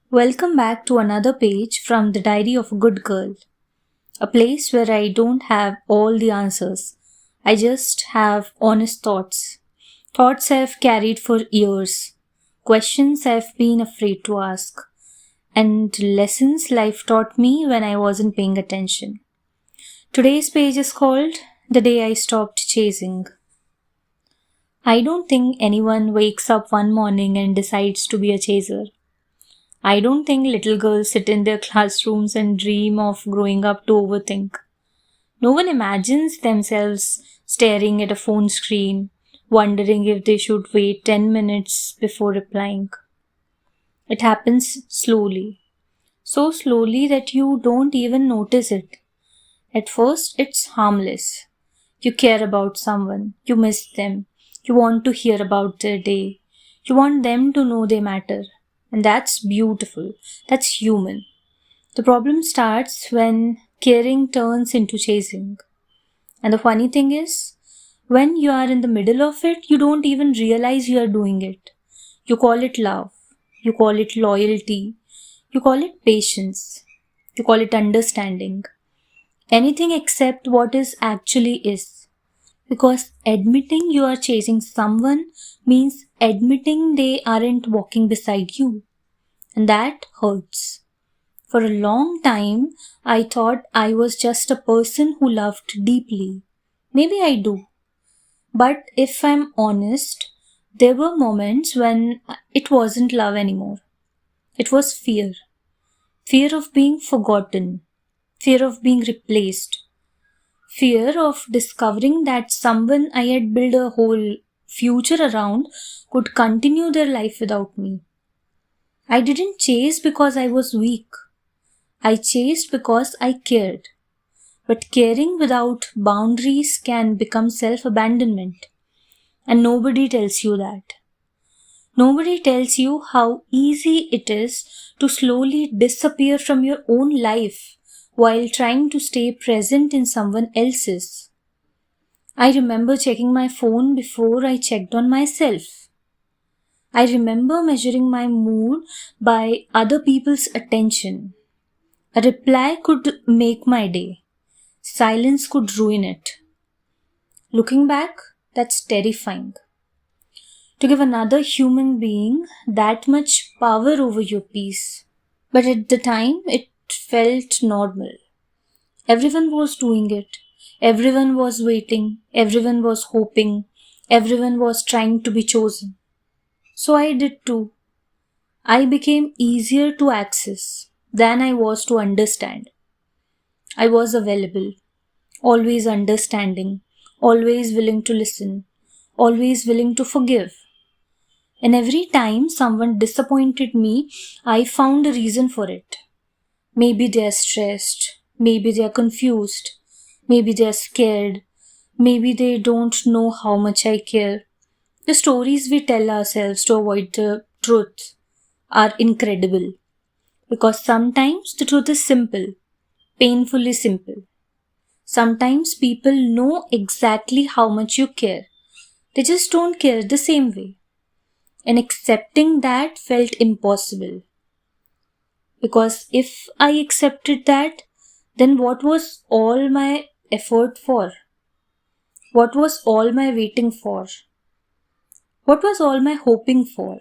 Welcome back to another page from the Diary of a Good Girl, a place where I don't have all the answers. I just have honest thoughts. Thoughts I've carried for years, questions I've been afraid to ask, and lessons life taught me when I wasn't paying attention. Today's page is called The Day I Stopped Chasing. I don't think anyone wakes up one morning and decides to be a chaser. I don't think little girls sit in their classrooms and dream of growing up to overthink. No one imagines themselves staring at a phone screen, wondering if they should wait 10 minutes before replying. It happens slowly. So slowly that you don't even notice it. At first, it's harmless. You care about someone, you miss them, you want to hear about their day, you want them to know they matter. And that's beautiful. That's human. The problem starts when caring turns into chasing. And the funny thing is, when you are in the middle of it, you don't even realize you are doing it. You call it love. You call it loyalty. You call it patience. You call it understanding. Anything except what is actually is. Because admitting you are chasing someone means admitting they aren't walking beside you. And that hurts. For a long time, I thought I was just a person who loved deeply. Maybe I do. But if I'm honest, there were moments when it wasn't love anymore. It was fear. Fear of being forgotten. Fear of being replaced. Fear of discovering that someone I had built a whole future around could continue their life without me. I didn't chase because I was weak. I chased because I cared. But caring without boundaries can become self-abandonment. And nobody tells you that. Nobody tells you how easy it is to slowly disappear from your own life while trying to stay present in someone else's. I remember checking my phone before I checked on myself. I remember measuring my mood by other people's attention. A reply could make my day. Silence could ruin it. Looking back, that's terrifying. To give another human being that much power over your peace. But at the time, it felt normal. Everyone was doing it. Everyone was waiting. Everyone was hoping. Everyone was trying to be chosen. So I did too. I became easier to access than I was to understand. I was available, always understanding, always willing to listen, always willing to forgive. And every time someone disappointed me, I found a reason for it. Maybe they are stressed, maybe they are confused, maybe they are scared, maybe they don't know how much I care. The stories we tell ourselves to avoid the truth are incredible. Because sometimes the truth is simple, painfully simple. Sometimes people know exactly how much you care. They just don't care the same way. And accepting that felt impossible. Because if I accepted that, then what was all my effort for? What was all my waiting for? What was all my hoping for?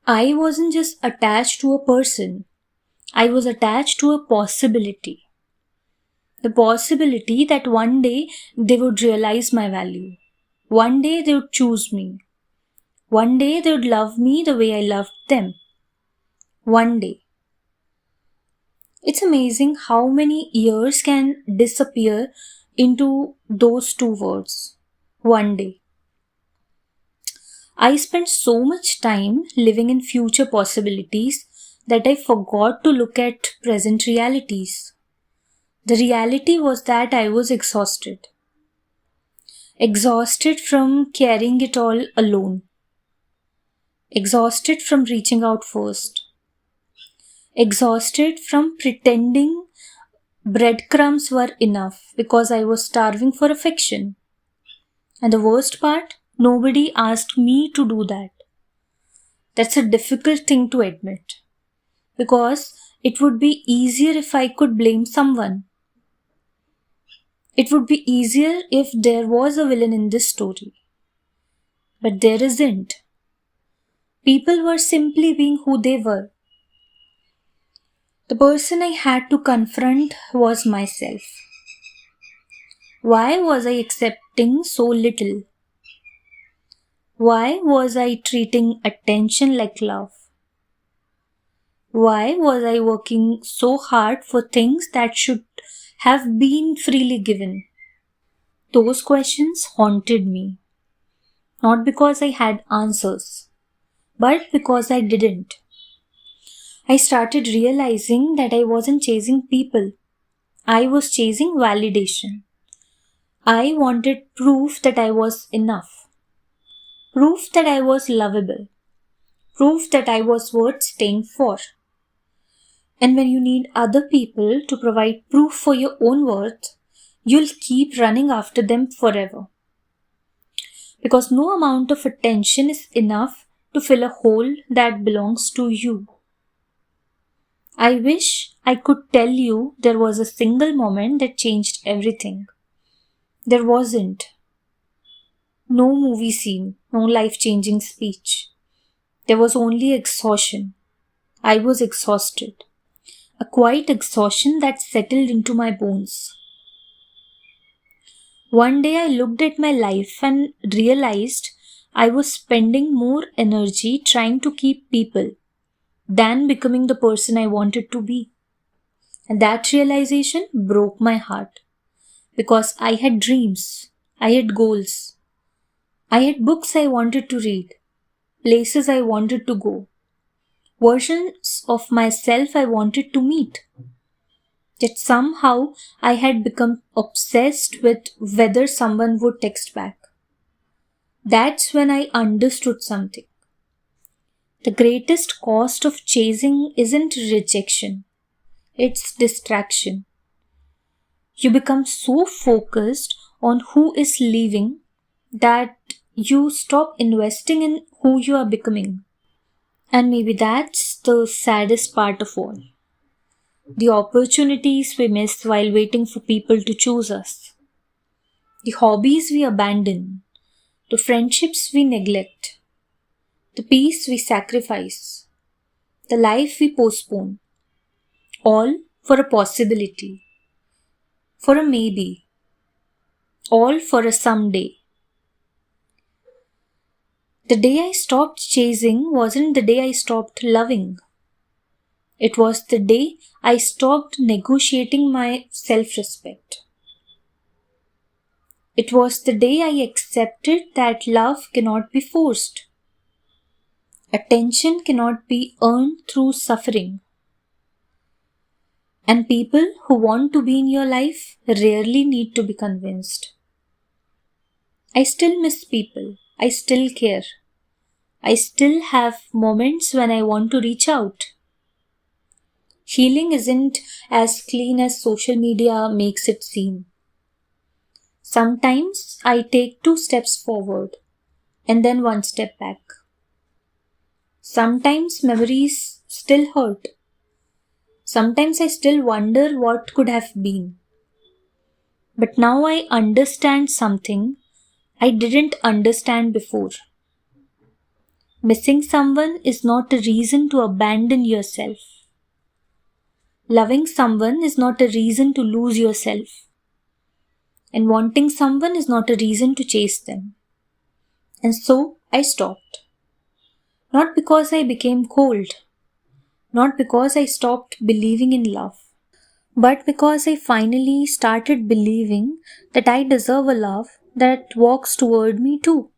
I wasn't just attached to a person. I was attached to a possibility. The possibility that one day they would realize my value. One day they would choose me. One day they would love me the way I loved them. One day. It's amazing how many years can disappear into those two words. One day. I spent so much time living in future possibilities that I forgot to look at present realities. The reality was that I was exhausted. Exhausted from carrying it all alone. Exhausted from reaching out first. Exhausted from pretending breadcrumbs were enough because I was starving for affection. And the worst part, nobody asked me to do that. That's a difficult thing to admit. because it would be easier if I could blame someone. It would be easier if there was a villain in this story. But there isn't. People were simply being who they were. The person I had to confront was myself. Why was I accepting so little? Why was I treating attention like love? Why was I working so hard for things that should have been freely given? Those questions haunted me, not because I had answers, but because I didn't. I started realizing that I wasn't chasing people. I was chasing validation. I wanted proof that I was enough. Proof that I was lovable. Proof that I was worth staying for. And when you need other people to provide proof for your own worth, you'll keep running after them forever. Because no amount of attention is enough to fill a hole that belongs to you. I wish I could tell you there was a single moment that changed everything. There wasn't. No movie scene, no life-changing speech. There was only exhaustion. I was exhausted. A quiet exhaustion that settled into my bones. One day I looked at my life and realized I was spending more energy trying to keep people than becoming the person I wanted to be. And that realization broke my heart because I had dreams, I had goals, I had books I wanted to read, places I wanted to go, versions of myself I wanted to meet. Yet somehow I had become obsessed with whether someone would text back. That's when I understood something. The greatest cost of chasing isn't rejection, it's distraction. You become so focused on who is leaving that you stop investing in who you are becoming. And maybe that's the saddest part of all. The opportunities we miss while waiting for people to choose us. The hobbies we abandon. The friendships we neglect. The peace we sacrifice. The life we postpone. All for a possibility. For a maybe. All for a someday. The day I stopped chasing wasn't the day I stopped loving. It was the day I stopped negotiating my self-respect. It was the day I accepted that love cannot be forced. Attention cannot be earned through suffering. And people who want to be in your life rarely need to be convinced. I still miss people. I still care. I still have moments when I want to reach out. Healing isn't as clean as social media makes it seem. Sometimes I take 2 steps forward and then 1 step back. Sometimes memories still hurt. Sometimes I still wonder what could have been. But now I understand something I didn't understand before. Missing someone is not a reason to abandon yourself. Loving someone is not a reason to lose yourself. And wanting someone is not a reason to chase them. And so I stopped. Not because I became cold. Not because I stopped believing in love. But because I finally started believing that I deserve a love that walks toward me too.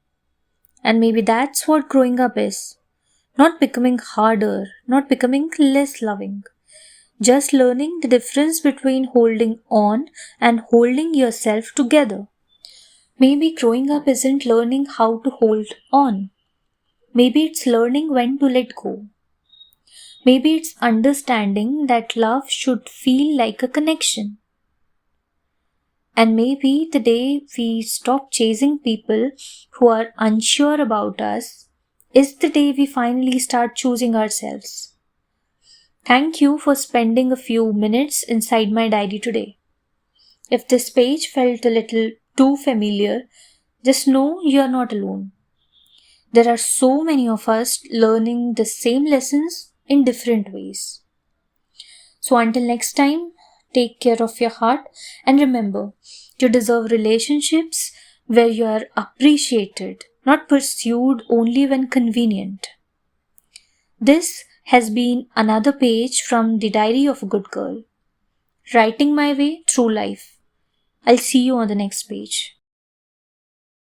And maybe that's what growing up is. Not becoming harder, not becoming less loving. Just learning the difference between holding on and holding yourself together. Maybe growing up isn't learning how to hold on. Maybe it's learning when to let go. Maybe it's understanding that love should feel like a connection. And maybe the day we stop chasing people who are unsure about us is the day we finally start choosing ourselves. Thank you for spending a few minutes inside my diary today. If this page felt a little too familiar, just know you are not alone. There are so many of us learning the same lessons in different ways. So until next time, take care of your heart and remember, you deserve relationships where you are appreciated, not pursued only when convenient. This has been another page from the Diary of a Good Girl, writing my way through life. I'll see you on the next page.